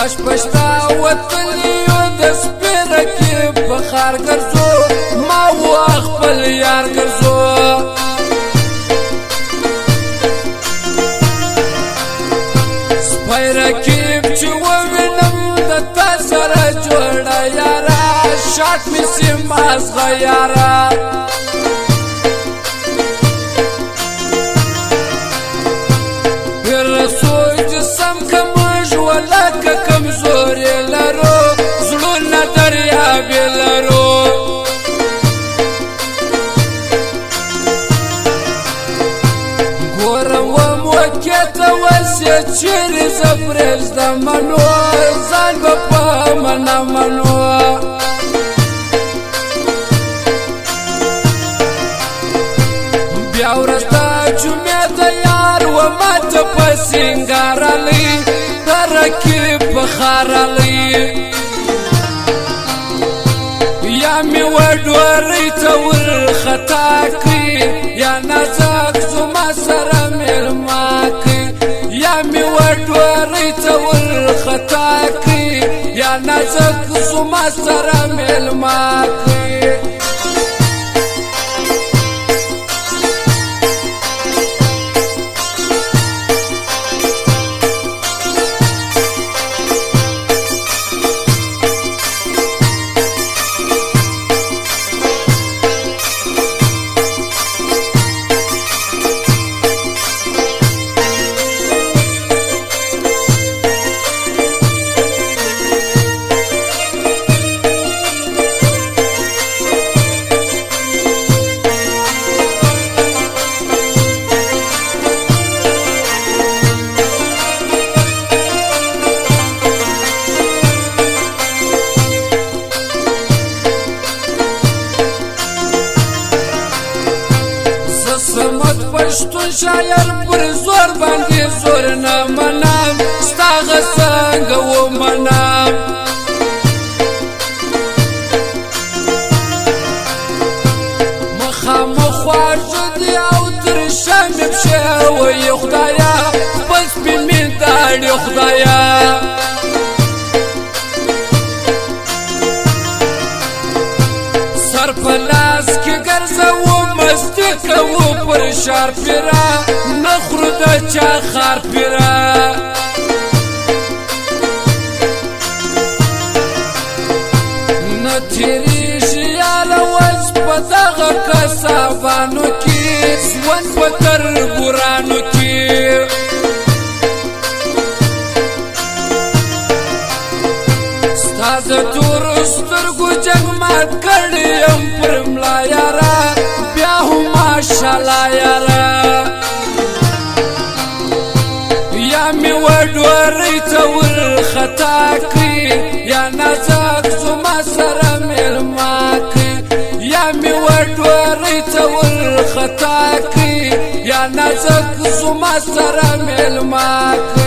لش پشتا وطنیو د سپیره کې بخار ګرځو ما و خپل یار ګرځو سپی رکیب چې ووینم د تا سره جوړه یاره شاک مې سي مازغه یاره رسول جسم کموږ ولکه کمزورې لرو زړونه دریابې لرو ګورم وموکې ته وسې چیرې زه پرېږدمنو ځان به په منه منو بیا ورځ د جمعې د یار وما ته په سینګارلی د رکیب بخارلی یا مې وډورۍ ته ورخطا کړي یا نازک زما سره مېلمه کړي یا مې وډورۍ ته ورخطا کړي یا نازک زما سره مېلمه کړي سمت پښتون شاعر پر زور باندې زور نه منم ستا څنګه ومنم مخامخ خواږه دي او تر شمې پښې وایي خدایه خپل سپین مې داړي خدایه سر په لاس کې ګرځوو مستی کوو پر شار پیرا نخورو د چا خار پیرا نه تېرېږي یاره وس په دغه کسابانو کې ژوند په تربورانو کې ستا د تورو سترګو جنګ مات کړی یم پر ملا یاره بیا هم ماشاءالله یاره یا مې وډورۍ ته ورخطا کړي یا نازک زما سره مېلمه کړي یا مې وډورۍ ته ورخطا کړي یا نازک زما سره مېلمه کړي